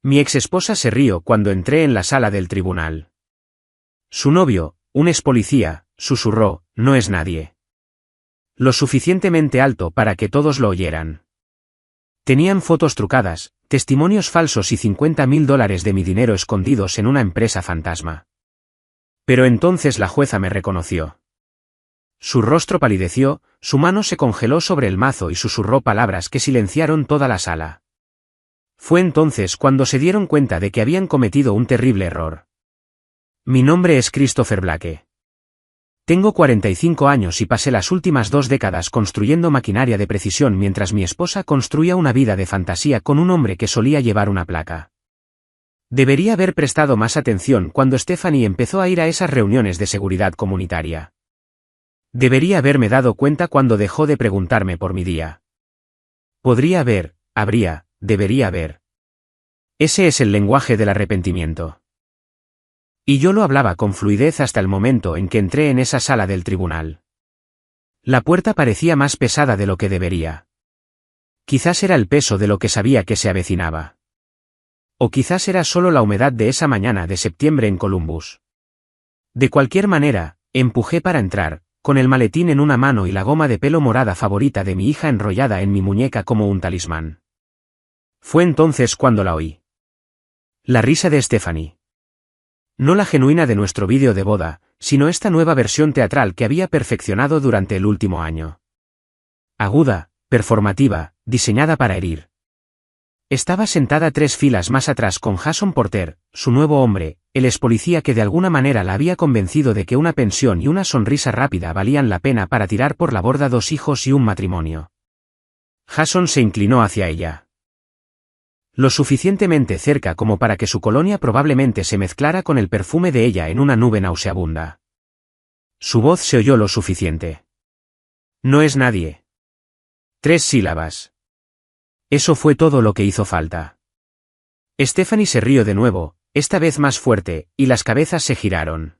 Mi exesposa se rió cuando entré en la sala del tribunal. Su novio, un expolicía, susurró, no es nadie. Lo suficientemente alto para que todos lo oyeran. Tenían fotos trucadas, testimonios falsos y $50.000 de mi dinero escondidos en una empresa fantasma. Pero entonces la jueza me reconoció. Su rostro palideció, su mano se congeló sobre el mazo y susurró palabras que silenciaron toda la sala. Fue entonces cuando se dieron cuenta de que habían cometido un terrible error. Mi nombre es Christopher Blake. Tengo 45 años y pasé las últimas 2 décadas construyendo maquinaria de precisión mientras mi esposa construía una vida de fantasía con un hombre que solía llevar una placa. Debería haber prestado más atención cuando Stephanie empezó a ir a esas reuniones de seguridad comunitaria. Debería haberme dado cuenta cuando dejó de preguntarme por mi día. Debería haber. Ese es el lenguaje del arrepentimiento. Y yo lo hablaba con fluidez hasta el momento en que entré en esa sala del tribunal. La puerta parecía más pesada de lo que debería. Quizás era el peso de lo que sabía que se avecinaba. O quizás era solo la humedad de esa mañana de septiembre en Columbus. De cualquier manera, empujé para entrar, con el maletín en una mano y la goma de pelo morada favorita de mi hija enrollada en mi muñeca como un talismán. Fue entonces cuando la oí. La risa de Stephanie. No la genuina de nuestro vídeo de boda, sino esta nueva versión teatral que había perfeccionado durante el último año. Aguda, performativa, diseñada para herir. Estaba sentada 3 filas más atrás con Jason Porter, su nuevo hombre, el expolicía que de alguna manera la había convencido de que una pensión y una sonrisa rápida valían la pena para tirar por la borda 2 hijos y un matrimonio. Jason se inclinó hacia ella. Lo suficientemente cerca como para que su colonia probablemente se mezclara con el perfume de ella en una nube nauseabunda. Su voz se oyó lo suficiente. No es nadie. 3 sílabas. Eso fue todo lo que hizo falta. Stephanie se rió de nuevo, esta vez más fuerte, y las cabezas se giraron.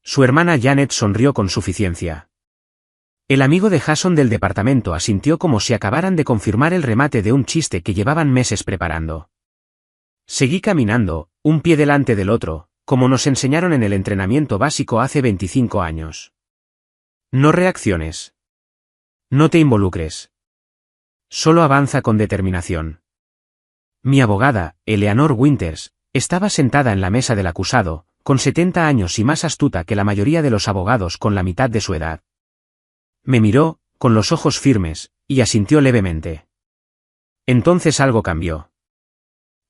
Su hermana Janet sonrió con suficiencia. El amigo de Jason del departamento asintió como si acabaran de confirmar el remate de un chiste que llevaban meses preparando. Seguí caminando, un pie delante del otro, como nos enseñaron en el entrenamiento básico hace 25 años. No reacciones. No te involucres. Solo avanza con determinación. Mi abogada, Eleanor Winters, estaba sentada en la mesa del acusado, con 70 años y más astuta que la mayoría de los abogados con la mitad de su edad. Me miró, con los ojos firmes, y asintió levemente. Entonces algo cambió.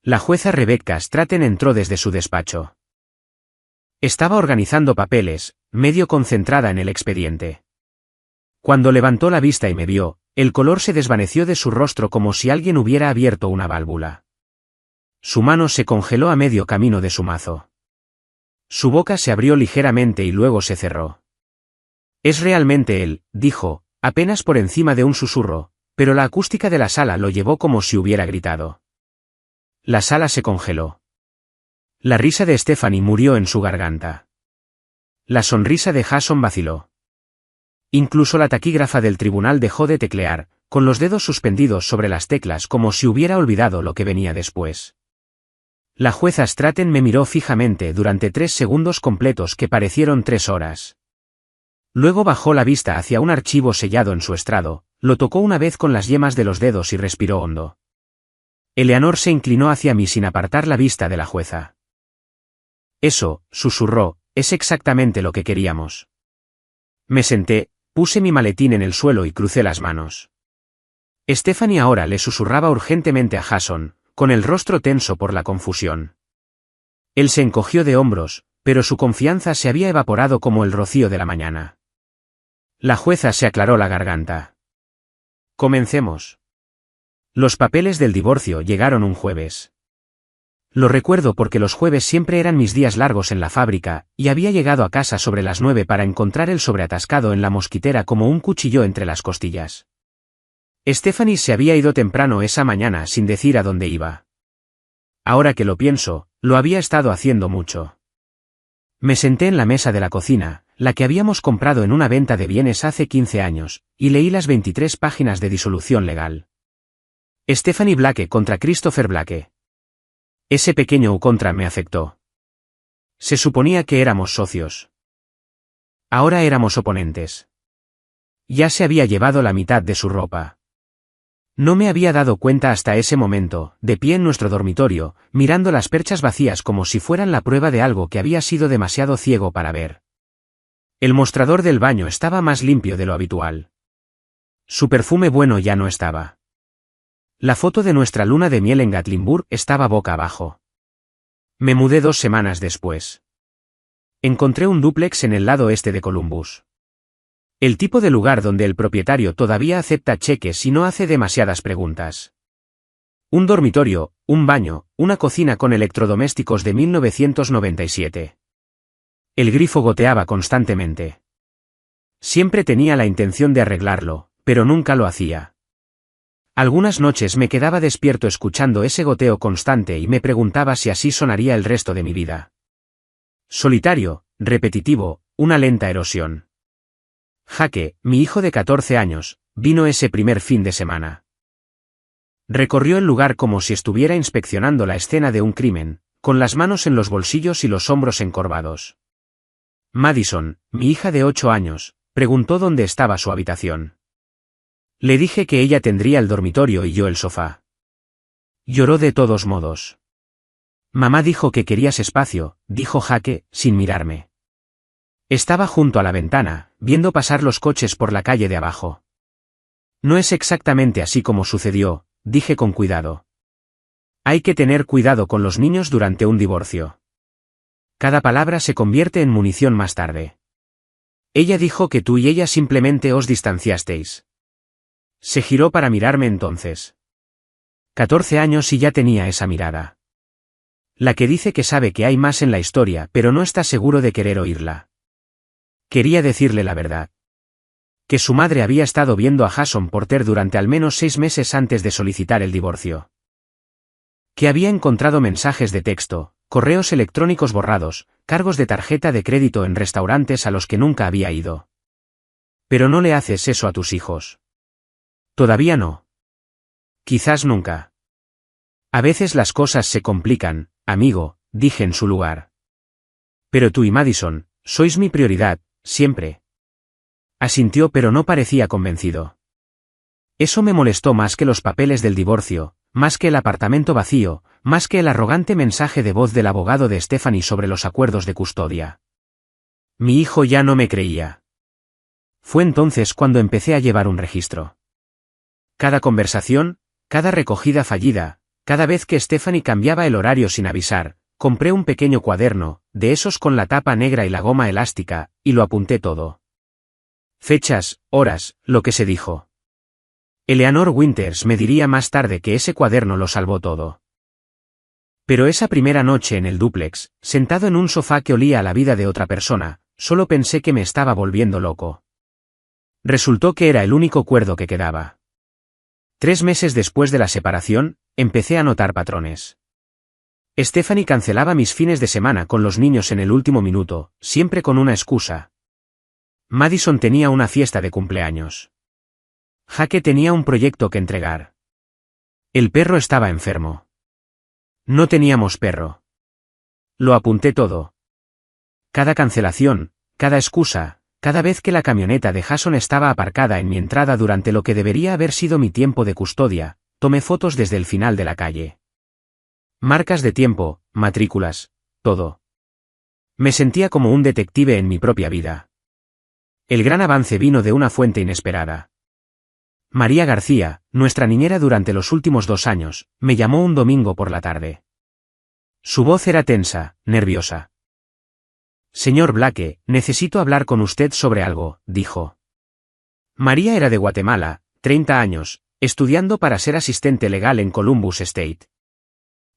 La jueza Rebecca Stratton entró desde su despacho. Estaba organizando papeles, medio concentrada en el expediente. Cuando levantó la vista y me vio, el color se desvaneció de su rostro como si alguien hubiera abierto una válvula. Su mano se congeló a medio camino de su mazo. Su boca se abrió ligeramente y luego se cerró. Es realmente él, dijo, apenas por encima de un susurro, pero la acústica de la sala lo llevó como si hubiera gritado. La sala se congeló. La risa de Stephanie murió en su garganta. La sonrisa de Jason vaciló. Incluso la taquígrafa del tribunal dejó de teclear, con los dedos suspendidos sobre las teclas como si hubiera olvidado lo que venía después. La jueza Stratton me miró fijamente durante 3 segundos completos que parecieron 3 horas. Luego bajó la vista hacia un archivo sellado en su estrado, lo tocó una vez con las yemas de los dedos y respiró hondo. Eleanor se inclinó hacia mí sin apartar la vista de la jueza. Eso, susurró, es exactamente lo que queríamos. Me senté, puse mi maletín en el suelo y crucé las manos. Stephanie ahora le susurraba urgentemente a Jason, con el rostro tenso por la confusión. Él se encogió de hombros, pero su confianza se había evaporado como el rocío de la mañana. La jueza se aclaró la garganta. Comencemos. Los papeles del divorcio llegaron un jueves. Lo recuerdo porque los jueves siempre eran mis días largos en la fábrica, y había llegado a casa sobre las 9 para encontrar el sobre atascado en la mosquitera como un cuchillo entre las costillas. Stephanie se había ido temprano esa mañana sin decir a dónde iba. Ahora que lo pienso, lo había estado haciendo mucho. Me senté en la mesa de la cocina, la que habíamos comprado en una venta de bienes hace 15 años, y leí las 23 páginas de disolución legal. Stephanie Blake contra Christopher Blake. Ese pequeño contra me afectó. Se suponía que éramos socios. Ahora éramos oponentes. Ya se había llevado la mitad de su ropa. No me había dado cuenta hasta ese momento, de pie en nuestro dormitorio, mirando las perchas vacías como si fueran la prueba de algo que había sido demasiado ciego para ver. El mostrador del baño estaba más limpio de lo habitual. Su perfume bueno ya no estaba. La foto de nuestra luna de miel en Gatlinburg estaba boca abajo. Me mudé 2 semanas después. Encontré un dúplex en el lado este de Columbus. El tipo de lugar donde el propietario todavía acepta cheques y no hace demasiadas preguntas. Un dormitorio, un baño, una cocina con electrodomésticos de 1997. El grifo goteaba constantemente. Siempre tenía la intención de arreglarlo, pero nunca lo hacía. Algunas noches me quedaba despierto escuchando ese goteo constante y me preguntaba si así sonaría el resto de mi vida. Solitario, repetitivo, una lenta erosión. Jake, mi hijo de 14 años, vino ese primer fin de semana. Recorrió el lugar como si estuviera inspeccionando la escena de un crimen, con las manos en los bolsillos y los hombros encorvados. Madison, mi hija de 8 años, preguntó dónde estaba su habitación. Le dije que ella tendría el dormitorio y yo el sofá. Lloró de todos modos. Mamá dijo que querías espacio, dijo Jake, sin mirarme. Estaba junto a la ventana, viendo pasar los coches por la calle de abajo. No es exactamente así como sucedió, dije con cuidado. Hay que tener cuidado con los niños durante un divorcio. Cada palabra se convierte en munición más tarde. Ella dijo que tú y ella simplemente os distanciasteis. Se giró para mirarme entonces. 14 años y ya tenía esa mirada. La que dice que sabe que hay más en la historia pero no está seguro de querer oírla. Quería decirle la verdad. Que su madre había estado viendo a Jason Porter durante al menos 6 meses antes de solicitar el divorcio. Que había encontrado mensajes de texto, correos electrónicos borrados, cargos de tarjeta de crédito en restaurantes a los que nunca había ido. Pero no le haces eso a tus hijos. Todavía no. Quizás nunca. A veces las cosas se complican, amigo, dije en su lugar. Pero tú y Madison, sois mi prioridad, siempre. Asintió pero no parecía convencido. Eso me molestó más que los papeles del divorcio, más que el apartamento vacío, más que el arrogante mensaje de voz del abogado de Stephanie sobre los acuerdos de custodia. Mi hijo ya no me creía. Fue entonces cuando empecé a llevar un registro. Cada conversación, cada recogida fallida, cada vez que Stephanie cambiaba el horario sin avisar, compré un pequeño cuaderno, de esos con la tapa negra y la goma elástica, y lo apunté todo. Fechas, horas, lo que se dijo. Eleanor Winters me diría más tarde que ese cuaderno lo salvó todo. Pero esa primera noche en el dúplex, sentado en un sofá que olía a la vida de otra persona, solo pensé que me estaba volviendo loco. Resultó que era el único cuerdo que quedaba. 3 meses después de la separación, empecé a notar patrones. Stephanie cancelaba mis fines de semana con los niños en el último minuto, siempre con una excusa. Madison tenía una fiesta de cumpleaños. Jake tenía un proyecto que entregar. El perro estaba enfermo. No teníamos perro. Lo apunté todo. Cada cancelación, cada excusa, cada vez que la camioneta de Jason estaba aparcada en mi entrada durante lo que debería haber sido mi tiempo de custodia, tomé fotos desde el final de la calle. Marcas de tiempo, matrículas, todo. Me sentía como un detective en mi propia vida. El gran avance vino de una fuente inesperada. María García, nuestra niñera durante los últimos 2 años, me llamó un domingo por la tarde. Su voz era tensa, nerviosa. Señor Blake, necesito hablar con usted sobre algo, dijo. María era de Guatemala, 30 años, estudiando para ser asistente legal en Columbus State.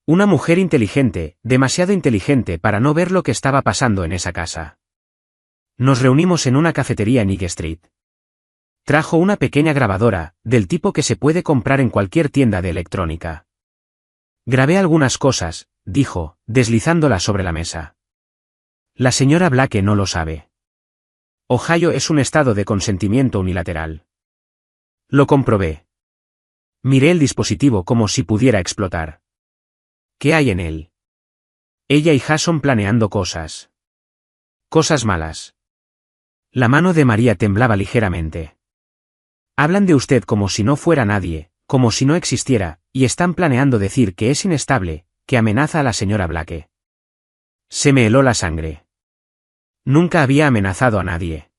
Una mujer inteligente, demasiado inteligente para no ver lo que estaba pasando en esa casa. Nos reunimos en una cafetería en Eagle Street. Trajo una pequeña grabadora, del tipo que se puede comprar en cualquier tienda de electrónica. Grabé algunas cosas, dijo, deslizándola sobre la mesa. La señora Blake no lo sabe. Ohio es un estado de consentimiento unilateral. Lo comprobé. Miré el dispositivo como si pudiera explotar. ¿Qué hay en él? Ella y Jason planeando cosas. Cosas malas. La mano de María temblaba ligeramente. Hablan de usted como si no fuera nadie, como si no existiera, y están planeando decir que es inestable, que amenaza a la señora Blake. Se me heló la sangre. Nunca había amenazado a nadie.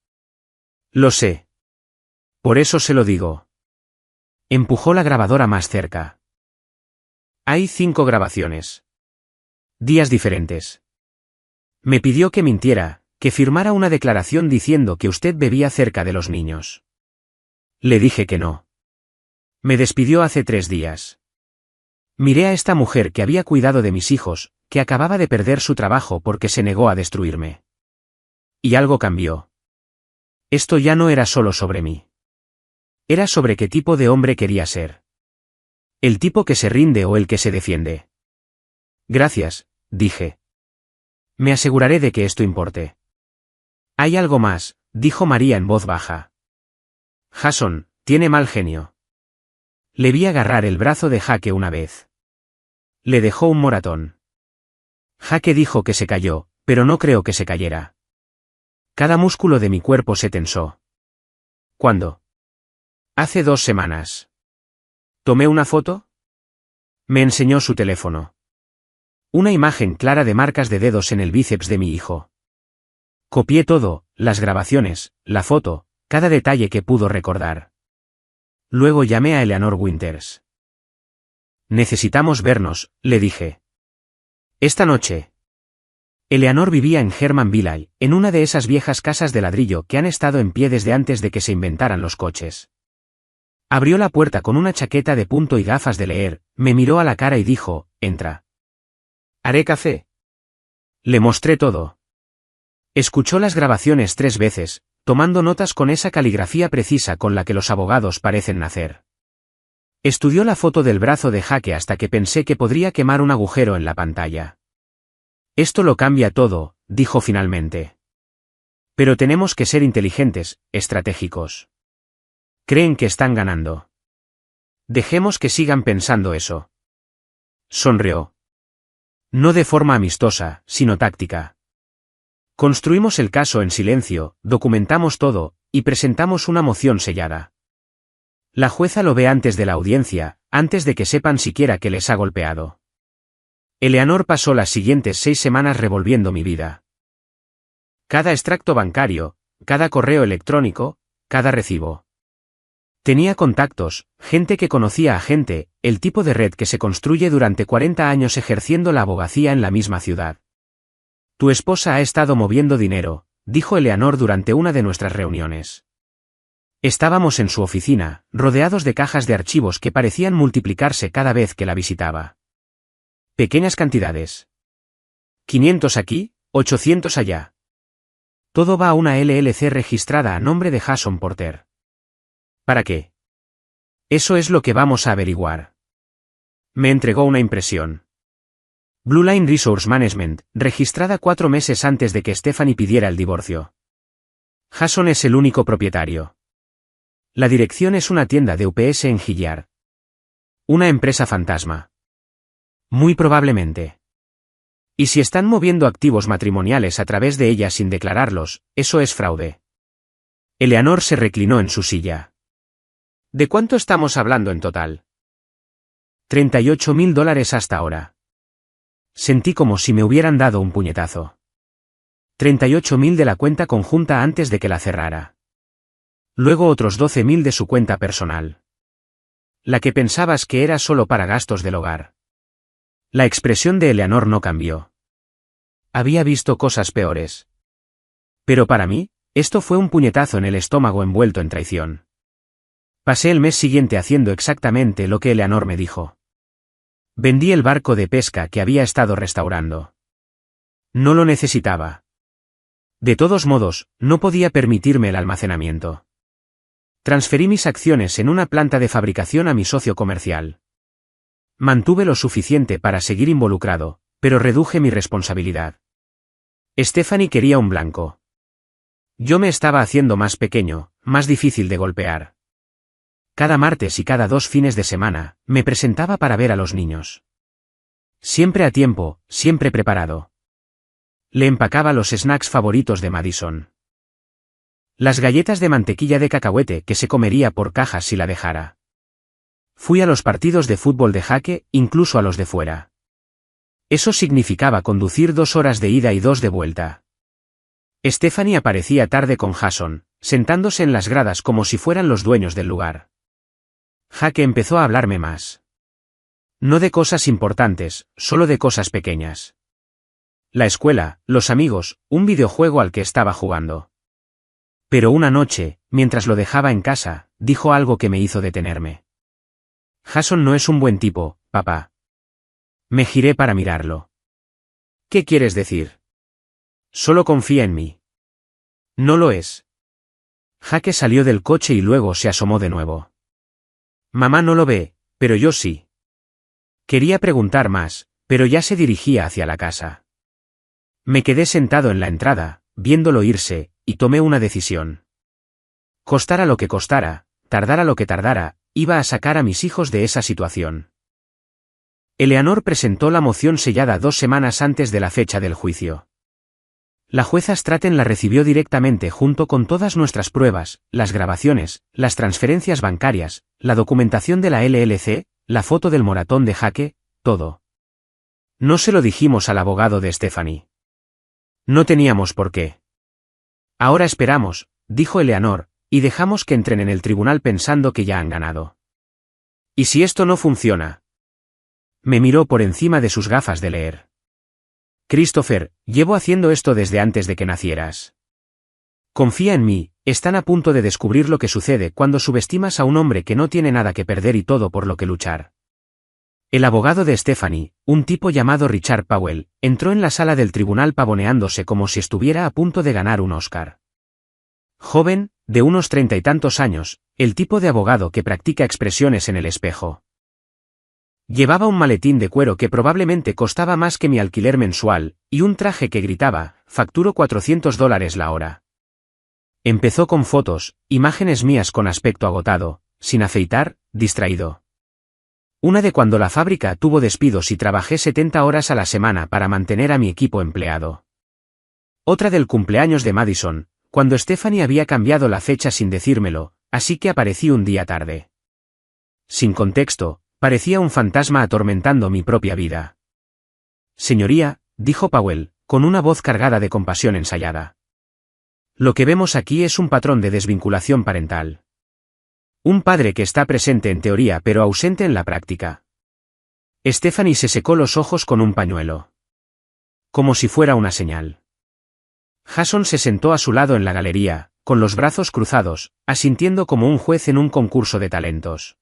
Lo sé. Por eso se lo digo. Empujó la grabadora más cerca. Hay 5 grabaciones. Días diferentes. Me pidió que mintiera, que firmara una declaración diciendo que usted bebía cerca de los niños. Le dije que no. Me despidió hace 3 días. Miré a esta mujer que había cuidado de mis hijos, que acababa de perder su trabajo porque se negó a destruirme. Y algo cambió. Esto ya no era solo sobre mí. Era sobre qué tipo de hombre quería ser. El tipo que se rinde o el que se defiende. Gracias, dije. Me aseguraré de que esto importe. Hay algo más, dijo María en voz baja. Jason, tiene mal genio. Le vi agarrar el brazo de Jaque una vez. Le dejó un moratón. Jaque dijo que se cayó, pero no creo que se cayera. Cada músculo de mi cuerpo se tensó. ¿Cuándo? Hace 2 semanas. ¿Tomé una foto? Me enseñó su teléfono. Una imagen clara de marcas de dedos en el bíceps de mi hijo. Copié todo, las grabaciones, la foto, cada detalle que pudo recordar. Luego llamé a Eleanor Winters. Necesitamos vernos, le dije. Esta noche. Eleanor vivía en Hermanville, en una de esas viejas casas de ladrillo que han estado en pie desde antes de que se inventaran los coches. Abrió la puerta con una chaqueta de punto y gafas de leer, me miró a la cara y dijo, entra. ¿Haré café? Le mostré todo. Escuchó las grabaciones 3 veces, tomando notas con esa caligrafía precisa con la que los abogados parecen nacer. Estudió la foto del brazo de Jaque hasta que pensé que podría quemar un agujero en la pantalla. Esto lo cambia todo, dijo finalmente. Pero tenemos que ser inteligentes, estratégicos. Creen que están ganando. Dejemos que sigan pensando eso. Sonrió. No de forma amistosa, sino táctica. Construimos el caso en silencio, documentamos todo, y presentamos una moción sellada. La jueza lo ve antes de la audiencia, antes de que sepan siquiera que les ha golpeado. Eleanor pasó las siguientes 6 semanas revolviendo mi vida. Cada extracto bancario, cada correo electrónico, cada recibo. Tenía contactos, gente que conocía a gente, el tipo de red que se construye durante 40 años ejerciendo la abogacía en la misma ciudad. Tu esposa ha estado moviendo dinero, dijo Eleanor durante una de nuestras reuniones. Estábamos en su oficina, rodeados de cajas de archivos que parecían multiplicarse cada vez que la visitaba. Pequeñas cantidades. 500 aquí, 800 allá. Todo va a una LLC registrada a nombre de Jason Porter. ¿Para qué? Eso es lo que vamos a averiguar. Me entregó una impresión. Blue Line Resource Management, registrada 4 meses antes de que Stephanie pidiera el divorcio. Jason es el único propietario. La dirección es una tienda de UPS en Hilliard. Una empresa fantasma. Muy probablemente. Y si están moviendo activos matrimoniales a través de ella sin declararlos, eso es fraude. Eleanor se reclinó en su silla. ¿De cuánto estamos hablando en total? $38,000 hasta ahora. Sentí como si me hubieran dado un puñetazo. 38,000 de la cuenta conjunta antes de que la cerrara. Luego otros 12,000 de su cuenta personal. La que pensabas que era solo para gastos del hogar. La expresión de Eleanor no cambió. Había visto cosas peores. Pero para mí, esto fue un puñetazo en el estómago envuelto en traición. Pasé el mes siguiente haciendo exactamente lo que Eleanor me dijo. Vendí el barco de pesca que había estado restaurando. No lo necesitaba. De todos modos, no podía permitirme el almacenamiento. Transferí mis acciones en una planta de fabricación a mi socio comercial. Mantuve lo suficiente para seguir involucrado, pero reduje mi responsabilidad. Stephanie quería un blanco. Yo me estaba haciendo más pequeño, más difícil de golpear. Cada martes y cada 2 fines de semana, me presentaba para ver a los niños. Siempre a tiempo, siempre preparado. Le empacaba los snacks favoritos de Madison. Las galletas de mantequilla de cacahuete que se comería por cajas si la dejara. Fui a los partidos de fútbol de Jaque, incluso a los de fuera. Eso significaba conducir 2 horas de ida y 2 de vuelta. Stephanie aparecía tarde con Jason, sentándose en las gradas como si fueran los dueños del lugar. Jaque empezó a hablarme más. No de cosas importantes, solo de cosas pequeñas. La escuela, los amigos, un videojuego al que estaba jugando. Pero una noche, mientras lo dejaba en casa, dijo algo que me hizo detenerme. Jason no es un buen tipo, papá. Me giré para mirarlo. ¿Qué quieres decir? Solo confía en mí. No lo es. Jaque salió del coche y luego se asomó de nuevo. Mamá no lo ve, pero yo sí. Quería preguntar más, pero ya se dirigía hacia la casa. Me quedé sentado en la entrada, viéndolo irse, y tomé una decisión. Costara lo que costara, tardara lo que tardara, iba a sacar a mis hijos de esa situación. Eleanor presentó la moción sellada 2 semanas antes de la fecha del juicio. La jueza Stratton la recibió directamente junto con todas nuestras pruebas, las grabaciones, las transferencias bancarias, la documentación de la LLC, la foto del moratón de Jaque, todo. No se lo dijimos al abogado de Stephanie. No teníamos por qué. Ahora esperamos, dijo Eleanor, y dejamos que entren en el tribunal pensando que ya han ganado. ¿Y si esto no funciona? Me miró por encima de sus gafas de leer. Christopher, llevo haciendo esto desde antes de que nacieras. Confía en mí, están a punto de descubrir lo que sucede cuando subestimas a un hombre que no tiene nada que perder y todo por lo que luchar. El abogado de Stephanie, un tipo llamado Richard Powell, entró en la sala del tribunal pavoneándose como si estuviera a punto de ganar un Oscar. Joven, de unos 30 y tantos años, el tipo de abogado que practica expresiones en el espejo. Llevaba un maletín de cuero que probablemente costaba más que mi alquiler mensual, y un traje que gritaba, facturo $400 la hora. Empezó con fotos, imágenes mías con aspecto agotado, sin afeitar, distraído. Una de cuando la fábrica tuvo despidos y trabajé 70 horas a la semana para mantener a mi equipo empleado. Otra del cumpleaños de Madison, cuando Stephanie había cambiado la fecha sin decírmelo, así que aparecí un día tarde. Sin contexto, parecía un fantasma atormentando mi propia vida. Señoría, dijo Powell, con una voz cargada de compasión ensayada. Lo que vemos aquí es un patrón de desvinculación parental. Un padre que está presente en teoría pero ausente en la práctica. Stephanie se secó los ojos con un pañuelo. Como si fuera una señal. Jason se sentó a su lado en la galería, con los brazos cruzados, asintiendo como un juez en un concurso de talentos.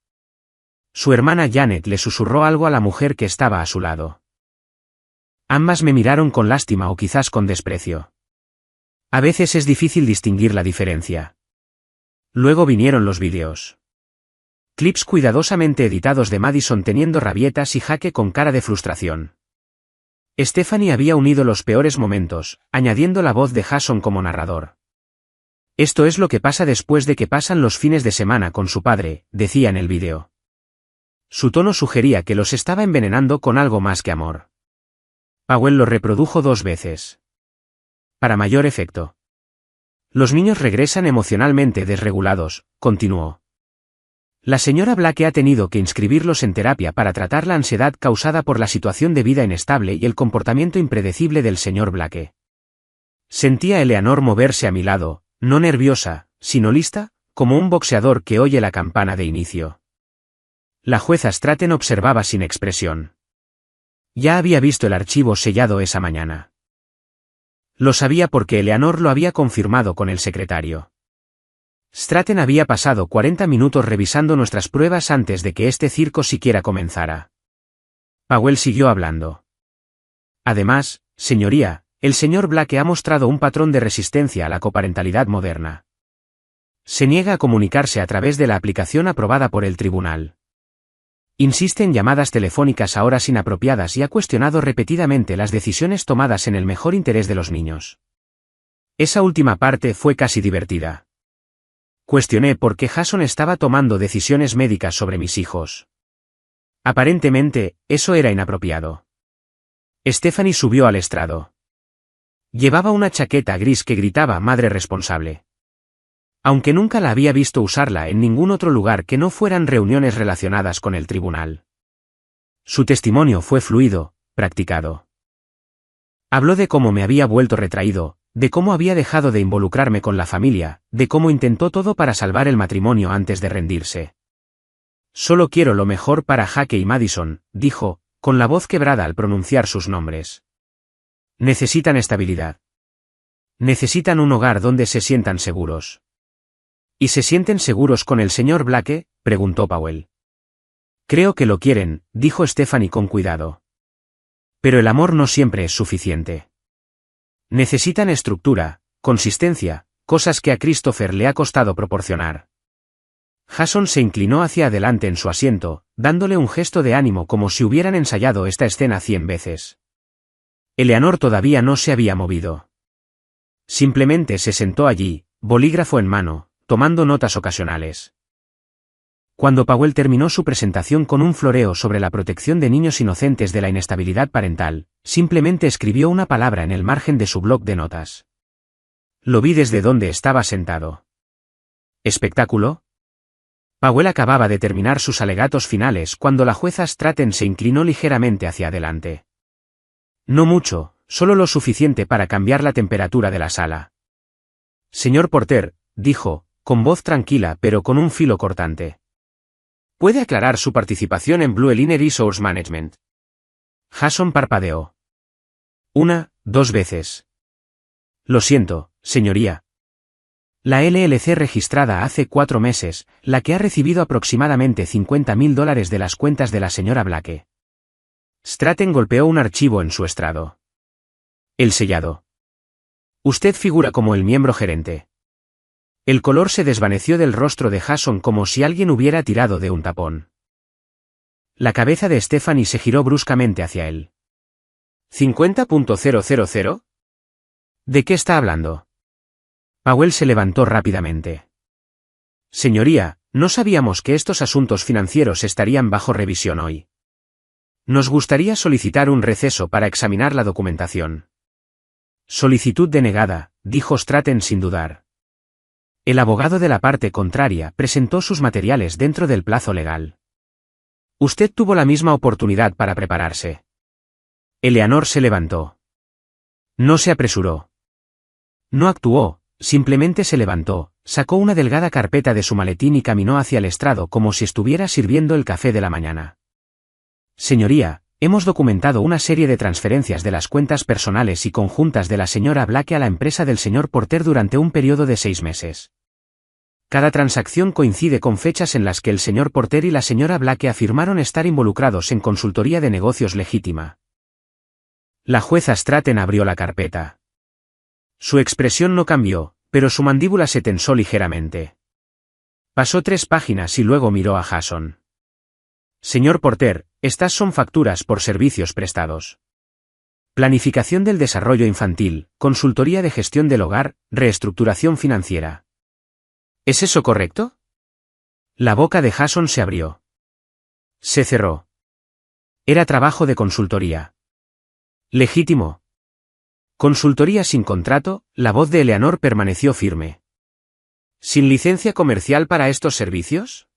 Su hermana Janet le susurró algo a la mujer que estaba a su lado. Ambas me miraron con lástima o quizás con desprecio. A veces es difícil distinguir la diferencia. Luego vinieron los vídeos. Clips cuidadosamente editados de Madison teniendo rabietas y Jaque con cara de frustración. Stephanie había unido los peores momentos, añadiendo la voz de Jason como narrador. Esto es lo que pasa después de que pasan los fines de semana con su padre, decía en el vídeo. Su tono sugería que los estaba envenenando con algo más que amor. Powell lo reprodujo 2 veces. Para mayor efecto. Los niños regresan emocionalmente desregulados, continuó. La señora Blake ha tenido que inscribirlos en terapia para tratar la ansiedad causada por la situación de vida inestable y el comportamiento impredecible del señor Blake. Sentía a Eleanor moverse a mi lado, no nerviosa, sino lista, como un boxeador que oye la campana de inicio. La jueza Stratton observaba sin expresión. Ya había visto el archivo sellado esa mañana. Lo sabía porque Eleanor lo había confirmado con el secretario. Stratton había pasado 40 minutos revisando nuestras pruebas antes de que este circo siquiera comenzara. Powell siguió hablando. Además, señoría, el señor Blake ha mostrado un patrón de resistencia a la coparentalidad moderna. Se niega a comunicarse a través de la aplicación aprobada por el tribunal. Insiste en llamadas telefónicas a horas inapropiadas y ha cuestionado repetidamente las decisiones tomadas en el mejor interés de los niños. Esa última parte fue casi divertida. Cuestioné por qué Jason estaba tomando decisiones médicas sobre mis hijos. Aparentemente, eso era inapropiado. Stephanie subió al estrado. Llevaba una chaqueta gris que gritaba madre responsable. Aunque nunca la había visto usarla en ningún otro lugar que no fueran reuniones relacionadas con el tribunal. Su testimonio fue fluido, practicado. Habló de cómo me había vuelto retraído, de cómo había dejado de involucrarme con la familia, de cómo intentó todo para salvar el matrimonio antes de rendirse. Solo quiero lo mejor para Jake y Madison, dijo, con la voz quebrada al pronunciar sus nombres. Necesitan estabilidad. Necesitan un hogar donde se sientan seguros. ¿Y se sienten seguros con el señor Blake?, preguntó Powell. Creo que lo quieren, dijo Stephanie con cuidado. Pero el amor no siempre es suficiente. Necesitan estructura, consistencia, cosas que a Christopher le ha costado proporcionar. Jason se inclinó hacia adelante en su asiento, dándole un gesto de ánimo como si hubieran ensayado esta escena 100 veces. Eleanor todavía no se había movido. Simplemente se sentó allí, bolígrafo en mano, tomando notas ocasionales. Cuando Powell terminó su presentación con un floreo sobre la protección de niños inocentes de la inestabilidad parental, simplemente escribió una palabra en el margen de su bloc de notas. Lo vi desde donde estaba sentado. ¿Espectáculo? Powell acababa de terminar sus alegatos finales cuando la jueza Stratton se inclinó ligeramente hacia adelante. No mucho, solo lo suficiente para cambiar la temperatura de la sala. Señor Porter, dijo, con voz tranquila pero con un filo cortante. ¿Puede aclarar su participación en Blue Line Resource Management? Jason parpadeó. 1, 2 veces. Lo siento, señoría. La LLC registrada hace 4 meses, la que ha recibido aproximadamente $50,000 de las cuentas de la señora Blake. Stratton golpeó un archivo en su estrado. El sellado. Usted figura como el miembro gerente. El color se desvaneció del rostro de Jason como si alguien hubiera tirado de un tapón. La cabeza de Stephanie se giró bruscamente hacia él. ¿50.000? ¿De qué está hablando? Powell se levantó rápidamente. Señoría, no sabíamos que estos asuntos financieros estarían bajo revisión hoy. Nos gustaría solicitar un receso para examinar la documentación. Solicitud denegada, dijo Stratton sin dudar. El abogado de la parte contraria presentó sus materiales dentro del plazo legal. Usted tuvo la misma oportunidad para prepararse. Eleanor se levantó. No se apresuró. No actuó, simplemente se levantó, sacó una delgada carpeta de su maletín y caminó hacia el estrado como si estuviera sirviendo el café de la mañana. Señoría, hemos documentado una serie de transferencias de las cuentas personales y conjuntas de la señora Blake a la empresa del señor Porter durante un periodo de 6 meses. Cada transacción coincide con fechas en las que el señor Porter y la señora Blake afirmaron estar involucrados en consultoría de negocios legítima. La jueza Stratton abrió la carpeta. Su expresión no cambió, pero su mandíbula se tensó ligeramente. Pasó 3 páginas y luego miró a Jason. Señor Porter, estas son facturas por servicios prestados. Planificación del desarrollo infantil, consultoría de gestión del hogar, reestructuración financiera. ¿Es eso correcto? La boca de Jason se abrió. Se cerró. Era trabajo de consultoría. Legítimo. Consultoría sin contrato, la voz de Eleanor permaneció firme. ¿Sin licencia comercial para estos servicios?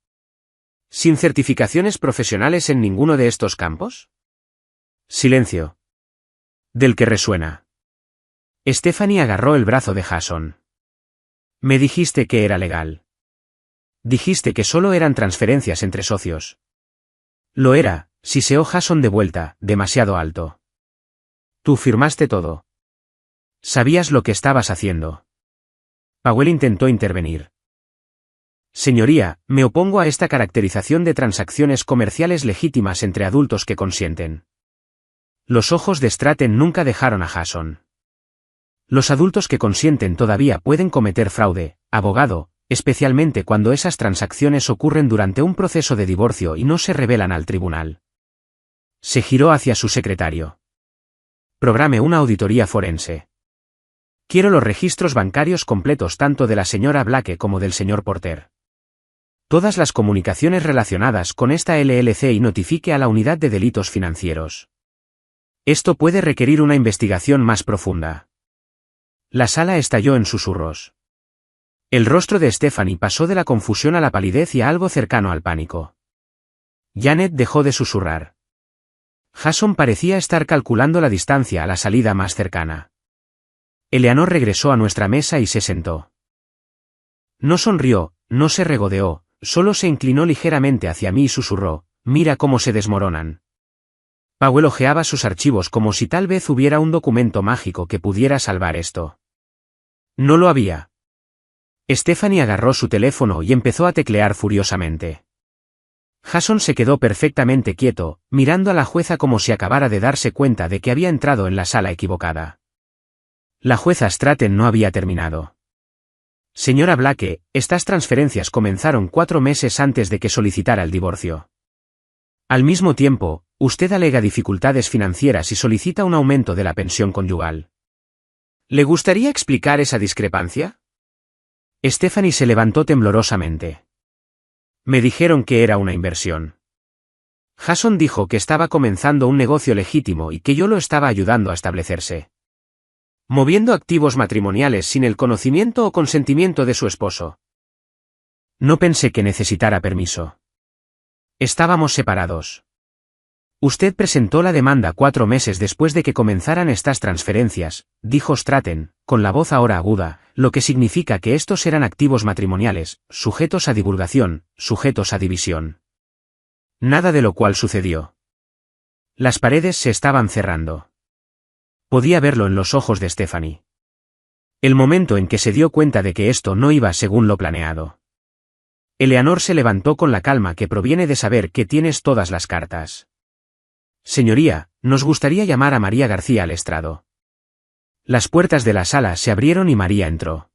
¿Sin certificaciones profesionales en ninguno de estos campos? Silencio. Del que resuena. Stephanie agarró el brazo de Jason. Me dijiste que era legal. Dijiste que solo eran transferencias entre socios. Lo era, siseó Jason de vuelta, demasiado alto. Tú firmaste todo. Sabías lo que estabas haciendo. Powell intentó intervenir. Señoría, me opongo a esta caracterización de transacciones comerciales legítimas entre adultos que consienten. Los ojos de Stratton nunca dejaron a Jason. Los adultos que consienten todavía pueden cometer fraude, abogado, especialmente cuando esas transacciones ocurren durante un proceso de divorcio y no se revelan al tribunal. Se giró hacia su secretario. Programe una auditoría forense. Quiero los registros bancarios completos tanto de la señora Blake como del señor Porter. Todas las comunicaciones relacionadas con esta LLC y notifique a la unidad de delitos financieros. Esto puede requerir una investigación más profunda. La sala estalló en susurros. El rostro de Stephanie pasó de la confusión a la palidez y a algo cercano al pánico. Janet dejó de susurrar. Jason parecía estar calculando la distancia a la salida más cercana. Eleanor regresó a nuestra mesa y se sentó. No sonrió, no se regodeó, solo se inclinó ligeramente hacia mí y susurró, «Mira cómo se desmoronan». Powell hojeaba sus archivos como si tal vez hubiera un documento mágico que pudiera salvar esto. No lo había. Stephanie agarró su teléfono y empezó a teclear furiosamente. Jason se quedó perfectamente quieto, mirando a la jueza como si acabara de darse cuenta de que había entrado en la sala equivocada. La jueza Stratton no había terminado. Señora Blake, estas transferencias comenzaron 4 meses antes de que solicitara el divorcio. Al mismo tiempo, usted alega dificultades financieras y solicita un aumento de la pensión conyugal. ¿Le gustaría explicar esa discrepancia? Stephanie se levantó temblorosamente. Me dijeron que era una inversión. Jason dijo que estaba comenzando un negocio legítimo y que yo lo estaba ayudando a establecerse. Moviendo activos matrimoniales sin el conocimiento o consentimiento de su esposo. No pensé que necesitara permiso. Estábamos separados. Usted presentó la demanda 4 meses después de que comenzaran estas transferencias, dijo Stratton, con la voz ahora aguda, lo que significa que estos eran activos matrimoniales, sujetos a divulgación, sujetos a división. Nada de lo cual sucedió. Las paredes se estaban cerrando. Podía verlo en los ojos de Stephanie. El momento en que se dio cuenta de que esto no iba según lo planeado. Eleanor se levantó con la calma que proviene de saber que tienes todas las cartas. Señoría, nos gustaría llamar a María García al estrado. Las puertas de la sala se abrieron y María entró.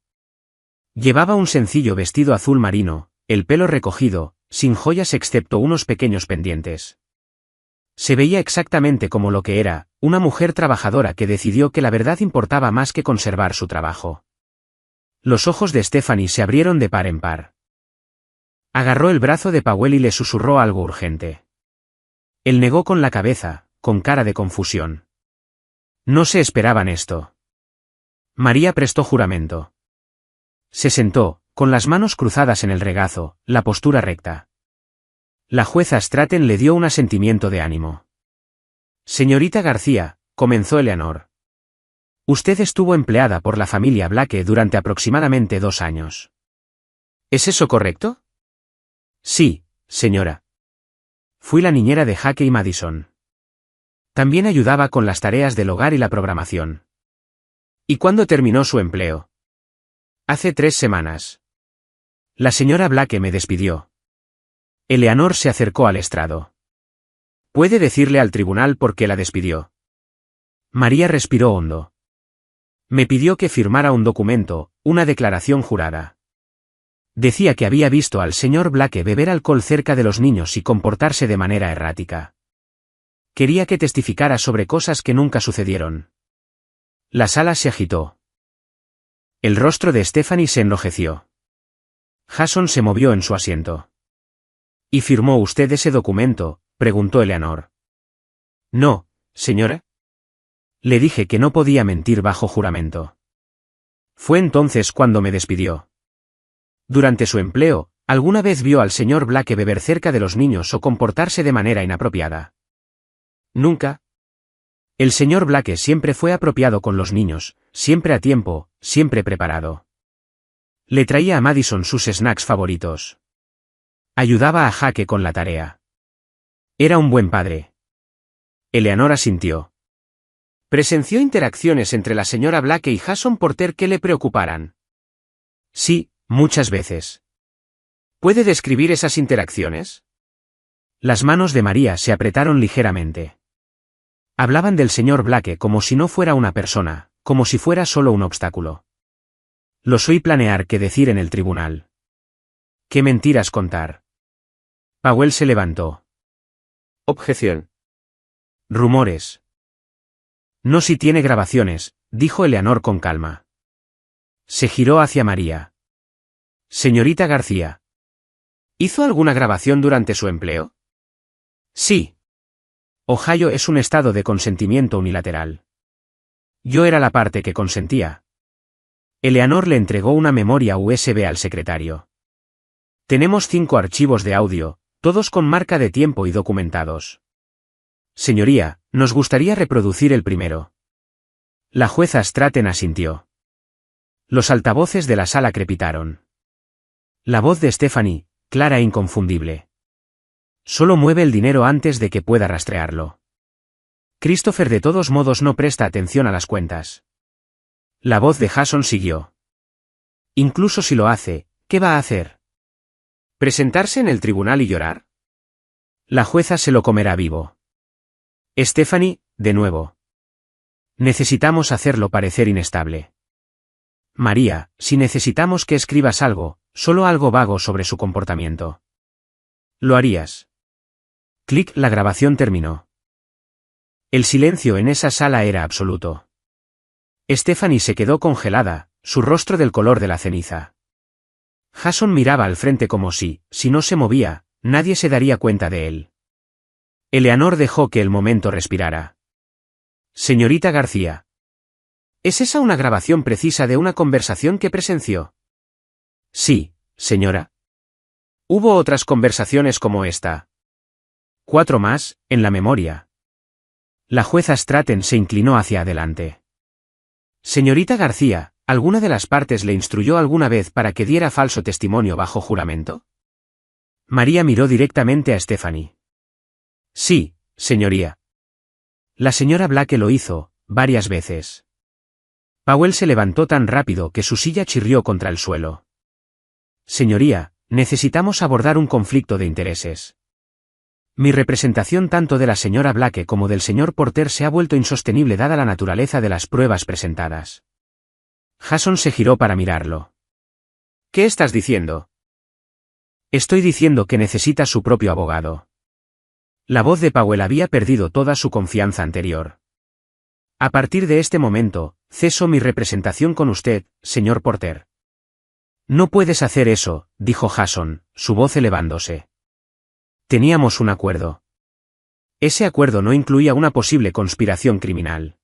Llevaba un sencillo vestido azul marino, el pelo recogido, sin joyas excepto unos pequeños pendientes. Se veía exactamente como lo que era, una mujer trabajadora que decidió que la verdad importaba más que conservar su trabajo. Los ojos de Stephanie se abrieron de par en par. Agarró el brazo de Powell y le susurró algo urgente. Él negó con la cabeza, con cara de confusión. No se esperaban esto. María prestó juramento. Se sentó, con las manos cruzadas en el regazo, la postura recta. La jueza Stratton le dio un asentimiento de ánimo. Señorita García, comenzó Eleanor. Usted estuvo empleada por la familia Blake durante aproximadamente 2 años. ¿Es eso correcto? Sí, señora. Fui la niñera de Jake y Madison. También ayudaba con las tareas del hogar y la programación. ¿Y cuándo terminó su empleo? Hace 3 semanas. La señora Blake me despidió. Eleanor se acercó al estrado. ¿Puede decirle al tribunal por qué la despidió? María respiró hondo. Me pidió que firmara un documento, una declaración jurada. Decía que había visto al señor Blake beber alcohol cerca de los niños y comportarse de manera errática. Quería que testificara sobre cosas que nunca sucedieron. La sala se agitó. El rostro de Stephanie se enrojeció. Jason se movió en su asiento. ¿Y firmó usted ese documento?, preguntó Eleanor. No, señora. Le dije que no podía mentir bajo juramento. Fue entonces cuando me despidió. Durante su empleo, ¿alguna vez vio al señor Blake beber cerca de los niños o comportarse de manera inapropiada? Nunca. El señor Blake siempre fue apropiado con los niños, siempre a tiempo, siempre preparado. Le traía a Madison sus snacks favoritos. Ayudaba a Jake con la tarea. Era un buen padre. Eleanor asintió. ¿Presenció interacciones entre la señora Blake y Jason Porter que le preocuparan? Sí, muchas veces. ¿Puede describir esas interacciones? Las manos de María se apretaron ligeramente. Hablaban del señor Blake como si no fuera una persona, como si fuera solo un obstáculo. Los oí planear qué decir en el tribunal. ¿Qué mentiras contar? Powell se levantó. Objeción. Rumores. No si tiene grabaciones, dijo Eleanor con calma. Se giró hacia María. Señorita García. ¿Hizo alguna grabación durante su empleo? Sí. Ohio es un estado de consentimiento unilateral. Yo era la parte que consentía. Eleanor le entregó una memoria USB al secretario. Tenemos 5 archivos de audio, todos con marca de tiempo y documentados. Señoría, nos gustaría reproducir el primero. La jueza Stratton asintió. Los altavoces de la sala crepitaron. La voz de Stephanie, clara e inconfundible. Solo mueve el dinero antes de que pueda rastrearlo. Christopher de todos modos no presta atención a las cuentas. La voz de Jason siguió. Incluso si lo hace, ¿qué va a hacer? ¿Presentarse en el tribunal y llorar? La jueza se lo comerá vivo. Stephanie, de nuevo. Necesitamos hacerlo parecer inestable. María, si necesitamos que escribas algo, solo algo vago sobre su comportamiento. ¿Lo harías? Clic, la grabación terminó. El silencio en esa sala era absoluto. Stephanie se quedó congelada, su rostro del color de la ceniza. Jason miraba al frente como si no se movía, nadie se daría cuenta de él. Eleanor dejó que el momento respirara. Señorita García. ¿Es esa una grabación precisa de una conversación que presenció? Sí, señora. Hubo otras conversaciones como esta. 4 más, en la memoria. La jueza Stratton se inclinó hacia adelante. Señorita García, ¿alguna de las partes le instruyó alguna vez para que diera falso testimonio bajo juramento? María miró directamente a Stephanie. Sí, señoría. La señora Blake lo hizo, varias veces. Powell se levantó tan rápido que su silla chirrió contra el suelo. Señoría, necesitamos abordar un conflicto de intereses. Mi representación tanto de la señora Blake como del señor Porter se ha vuelto insostenible dada la naturaleza de las pruebas presentadas. Jason se giró para mirarlo. ¿Qué estás diciendo? Estoy diciendo que necesita su propio abogado. La voz de Powell había perdido toda su confianza anterior. A partir de este momento, ceso mi representación con usted, señor Porter. No puedes hacer eso, dijo Jason, su voz elevándose. Teníamos un acuerdo. Ese acuerdo no incluía una posible conspiración criminal.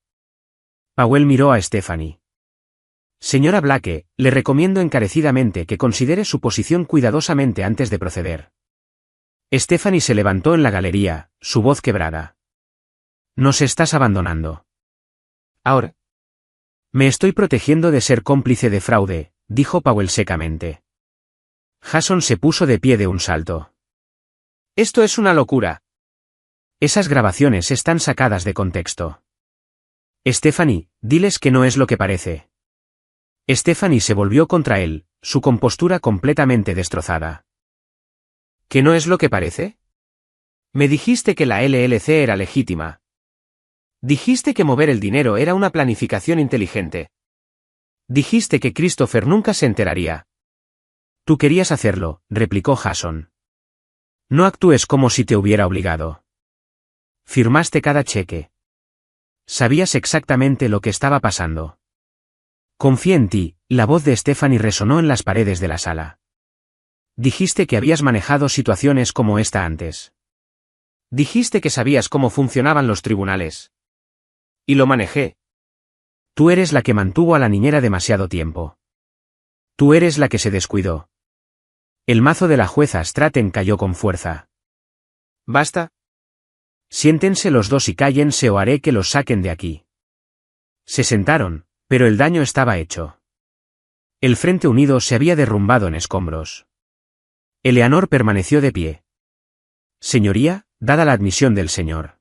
Powell miró a Stephanie. Señora Blake, le recomiendo encarecidamente que considere su posición cuidadosamente antes de proceder. Stephanie se levantó en la galería, su voz quebrada. Nos estás abandonando. Ahora. Me estoy protegiendo de ser cómplice de fraude, dijo Powell secamente. Jason se puso de pie de un salto. Esto es una locura. Esas grabaciones están sacadas de contexto. Stephanie, diles que no es lo que parece. Stephanie se volvió contra él, su compostura completamente destrozada. ¿Qué no es lo que parece? Me dijiste que la LLC era legítima. Dijiste que mover el dinero era una planificación inteligente. Dijiste que Christopher nunca se enteraría. Tú querías hacerlo, replicó Jason. No actúes como si te hubiera obligado. Firmaste cada cheque. Sabías exactamente lo que estaba pasando. Confié en ti, la voz de Stephanie resonó en las paredes de la sala. Dijiste que habías manejado situaciones como esta antes. Dijiste que sabías cómo funcionaban los tribunales. Y lo manejé. Tú eres la que mantuvo a la niñera demasiado tiempo. Tú eres la que se descuidó. El mazo de la jueza Stratton cayó con fuerza. ¿Basta? Siéntense los dos y cállense o haré que los saquen de aquí. Se sentaron, pero el daño estaba hecho. El Frente Unido se había derrumbado en escombros. Eleanor permaneció de pie. Señoría, dada la admisión del señor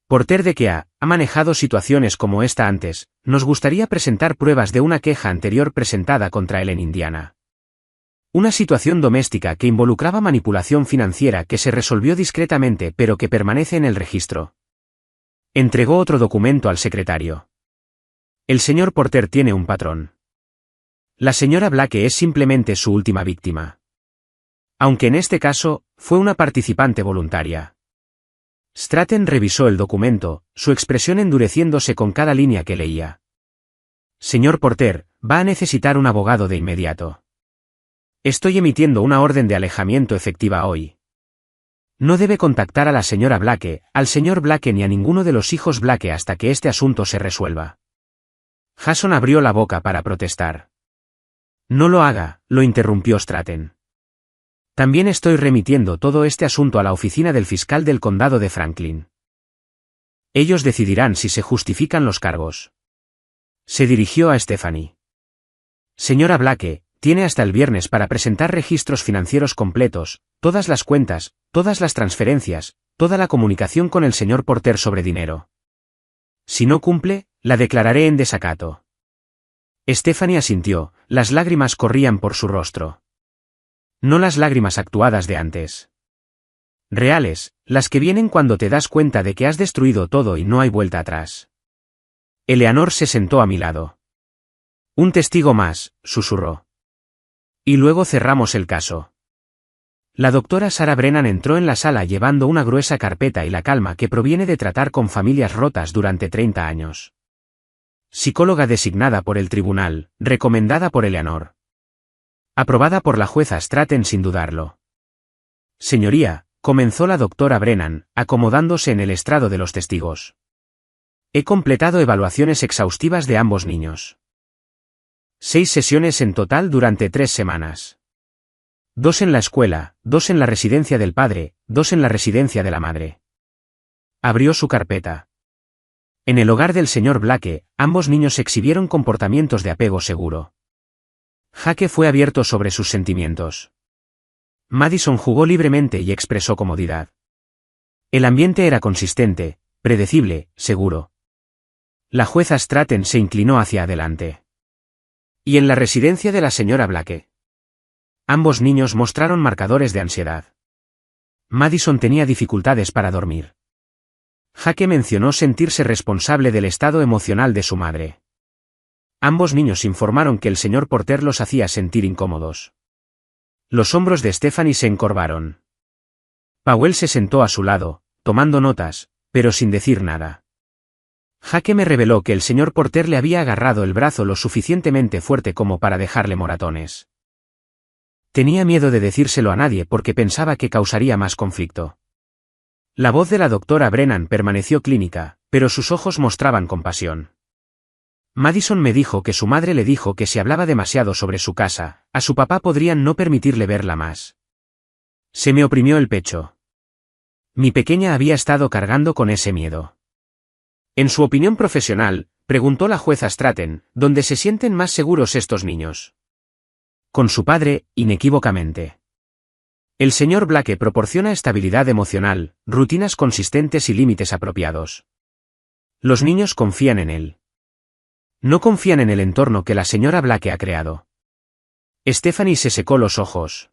Porter de que ha manejado situaciones como esta antes, nos gustaría presentar pruebas de una queja anterior presentada contra él en Indiana. Una situación doméstica que involucraba manipulación financiera que se resolvió discretamente pero que permanece en el registro. Entregó otro documento al secretario. El señor Porter tiene un patrón. La señora Blake es simplemente su última víctima. Aunque en este caso, fue una participante voluntaria. Stratton revisó el documento, su expresión endureciéndose con cada línea que leía. Señor Porter, va a necesitar un abogado de inmediato. Estoy emitiendo una orden de alejamiento efectiva hoy. No debe contactar a la señora Blake, al señor Blake ni a ninguno de los hijos Blake hasta que este asunto se resuelva. Jason abrió la boca para protestar. No lo haga, lo interrumpió Stratton. También estoy remitiendo todo este asunto a la oficina del fiscal del condado de Franklin. Ellos decidirán si se justifican los cargos. Se dirigió a Stephanie. Señora Blake, tiene hasta el viernes para presentar registros financieros completos, todas las cuentas, todas las transferencias, toda la comunicación con el señor Porter sobre dinero. Si no cumple, la declararé en desacato. Stephanie asintió, las lágrimas corrían por su rostro. No las lágrimas actuadas de antes. Reales, las que vienen cuando te das cuenta de que has destruido todo y no hay vuelta atrás. Eleanor se sentó a mi lado. Un testigo más, susurró. Y luego cerramos el caso. La doctora Sarah Brennan entró en la sala llevando una gruesa carpeta y la calma que proviene de tratar con familias rotas durante 30 años. Psicóloga designada por el tribunal, recomendada por Eleanor. Aprobada por la jueza Stratton sin dudarlo. Señoría, comenzó la doctora Brennan, acomodándose en el estrado de los testigos. He completado evaluaciones exhaustivas de ambos niños. 6 sesiones en total durante 3 semanas. 2 en la escuela, 2 en la residencia del padre, 2 en la residencia de la madre. Abrió su carpeta. En el hogar del señor Blake, ambos niños exhibieron comportamientos de apego seguro. Jake fue abierto sobre sus sentimientos. Madison jugó libremente y expresó comodidad. El ambiente era consistente, predecible, seguro. La jueza Stratton se inclinó hacia adelante. Y en la residencia de la señora Blake. Ambos niños mostraron marcadores de ansiedad. Madison tenía dificultades para dormir. Jake mencionó sentirse responsable del estado emocional de su madre. Ambos niños informaron que el señor Porter los hacía sentir incómodos. Los hombros de Stephanie se encorvaron. Powell se sentó a su lado, tomando notas, pero sin decir nada. Jake me reveló que el señor Porter le había agarrado el brazo lo suficientemente fuerte como para dejarle moratones. Tenía miedo de decírselo a nadie porque pensaba que causaría más conflicto. La voz de la doctora Brennan permaneció clínica, pero sus ojos mostraban compasión. Madison me dijo que su madre le dijo que si hablaba demasiado sobre su casa, a su papá podrían no permitirle verla más. Se me oprimió el pecho. Mi pequeña había estado cargando con ese miedo. En su opinión profesional, preguntó la jueza Stratton, ¿dónde se sienten más seguros estos niños? Con su padre, inequívocamente. El señor Blake proporciona estabilidad emocional, rutinas consistentes y límites apropiados. Los niños confían en él. No confían en el entorno que la señora Blake ha creado. Stephanie se secó los ojos.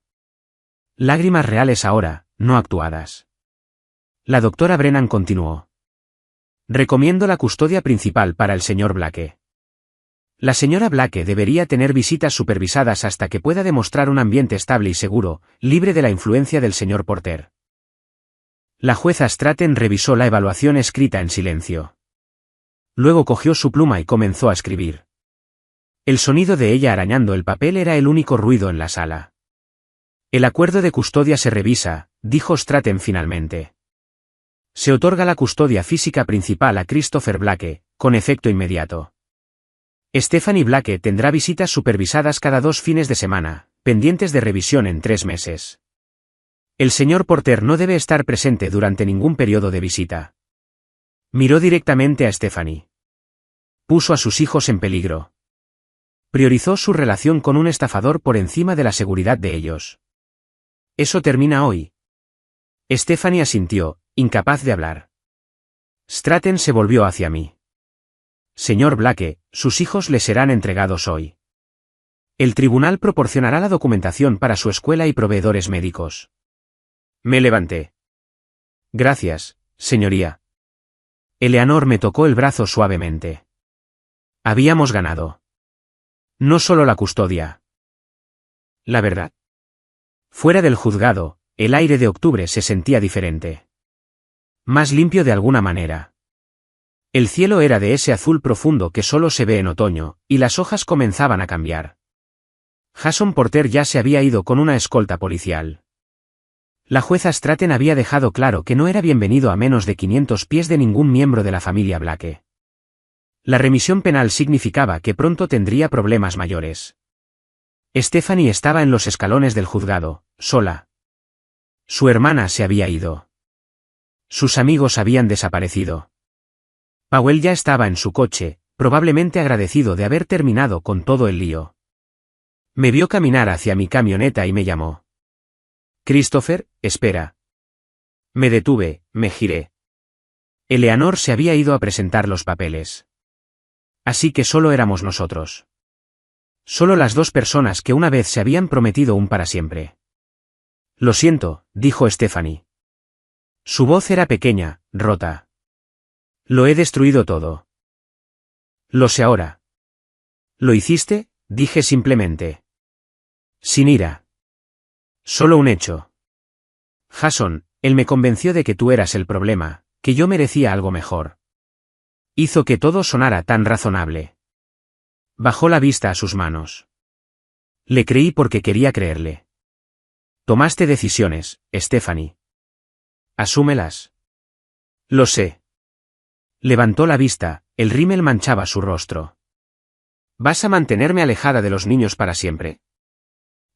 Lágrimas reales ahora, no actuadas. La doctora Brennan continuó. Recomiendo la custodia principal para el señor Blake. La señora Blake debería tener visitas supervisadas hasta que pueda demostrar un ambiente estable y seguro, libre de la influencia del señor Porter. La jueza Stratton revisó la evaluación escrita en silencio. Luego cogió su pluma y comenzó a escribir. El sonido de ella arañando el papel era el único ruido en la sala. El acuerdo de custodia se revisa, dijo Stratton finalmente. Se otorga la custodia física principal a Christopher Blake, con efecto inmediato. Stephanie Blake tendrá visitas supervisadas cada 2 fines de semana, pendientes de revisión en 3 meses. El señor Porter no debe estar presente durante ningún periodo de visita. Miró directamente a Stephanie. Puso a sus hijos en peligro. Priorizó su relación con un estafador por encima de la seguridad de ellos. Eso termina hoy. Stephanie asintió, incapaz de hablar. Stratton se volvió hacia mí. Señor Blake, sus hijos le serán entregados hoy. El tribunal proporcionará la documentación para su escuela y proveedores médicos. Me levanté. Gracias, señoría. Eleanor me tocó el brazo suavemente. Habíamos ganado. No solo la custodia. La verdad. Fuera del juzgado, el aire de octubre se sentía diferente. Más limpio de alguna manera. El cielo era de ese azul profundo que solo se ve en otoño, y las hojas comenzaban a cambiar. Jason Porter ya se había ido con una escolta policial. La jueza Stratton había dejado claro que no era bienvenido a menos de 500 pies de ningún miembro de la familia Blake. La remisión penal significaba que pronto tendría problemas mayores. Stephanie estaba en los escalones del juzgado, sola. Su hermana se había ido. Sus amigos habían desaparecido. Powell ya estaba en su coche, probablemente agradecido de haber terminado con todo el lío. Me vio caminar hacia mi camioneta y me llamó. Christopher, espera. Me detuve, me giré. Eleanor se había ido a presentar los papeles. Así que solo éramos nosotros. Solo las dos personas que una vez se habían prometido un para siempre. Lo siento, dijo Stephanie. Su voz era pequeña, rota. Lo he destruido todo. Lo sé ahora. ¿Lo hiciste? Dije simplemente. Sin ira. Solo un hecho. Jason, él me convenció de que tú eras el problema, que yo merecía algo mejor. Hizo que todo sonara tan razonable. Bajó la vista a sus manos. Le creí porque quería creerle. Tomaste decisiones, Stephanie. Asúmelas. Lo sé. Levantó la vista, el rímel manchaba su rostro. ¿Vas a mantenerme alejada de los niños para siempre?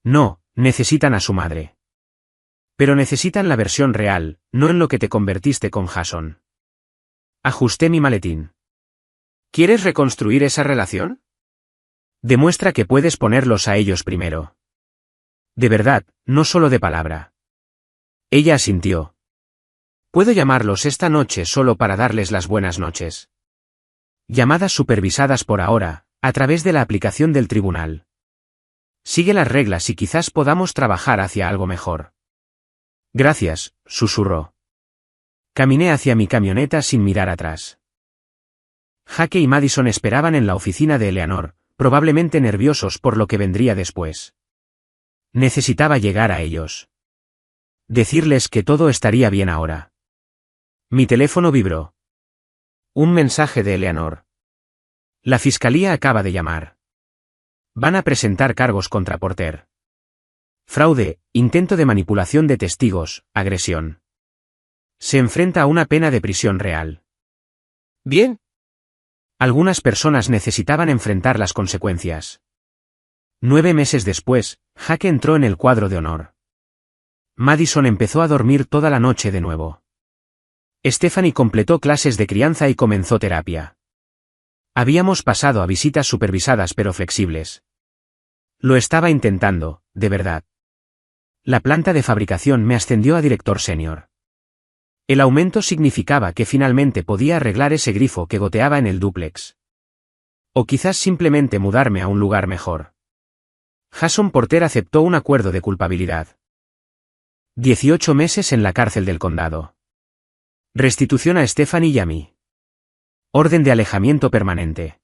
No, necesitan a su madre. Pero necesitan la versión real, no en lo que te convertiste con Jason. Ajusté mi maletín. ¿Quieres reconstruir esa relación? Demuestra que puedes ponerlos a ellos primero. De verdad, no solo de palabra. Ella asintió. Puedo llamarlos esta noche solo para darles las buenas noches. Llamadas supervisadas por ahora, a través de la aplicación del tribunal. Sigue las reglas y quizás podamos trabajar hacia algo mejor. Gracias, susurró. Caminé hacia mi camioneta sin mirar atrás. Jake y Madison esperaban en la oficina de Eleanor, probablemente nerviosos por lo que vendría después. Necesitaba llegar a ellos. Decirles que todo estaría bien ahora. Mi teléfono vibró. Un mensaje de Eleanor. La fiscalía acaba de llamar. Van a presentar cargos contra Porter. Fraude, intento de manipulación de testigos, agresión. Se enfrenta a una pena de prisión real. Bien. Algunas personas necesitaban enfrentar las consecuencias. 9 meses después, Jake entró en el cuadro de honor. Madison empezó a dormir toda la noche de nuevo. Stephanie completó clases de crianza y comenzó terapia. Habíamos pasado a visitas supervisadas pero flexibles. Lo estaba intentando, de verdad. La planta de fabricación me ascendió a director senior. El aumento significaba que finalmente podía arreglar ese grifo que goteaba en el dúplex. O quizás simplemente mudarme a un lugar mejor. Jason Porter aceptó un acuerdo de culpabilidad. 18 meses en la cárcel del condado. Restitución a Stephanie y a mí. Orden de alejamiento permanente.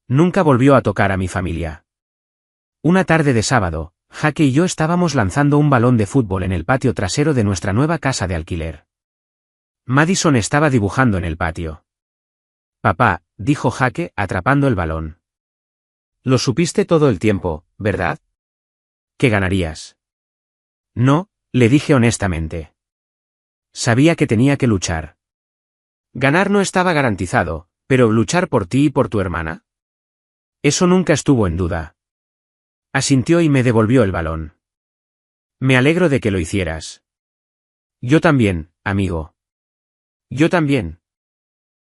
Nunca volvió a tocar a mi familia. Una tarde de sábado, Jake y yo estábamos lanzando un balón de fútbol en el patio trasero de nuestra nueva casa de alquiler. Madison estaba dibujando en el patio. Papá, dijo Jake, atrapando el balón. Lo supiste todo el tiempo, ¿verdad? ¿Qué ganarías? No, le dije honestamente. Sabía que tenía que luchar. Ganar no estaba garantizado, pero luchar por ti y por tu hermana. Eso nunca estuvo en duda. Asintió y me devolvió el balón. Me alegro de que lo hicieras. Yo también, amigo. Yo también.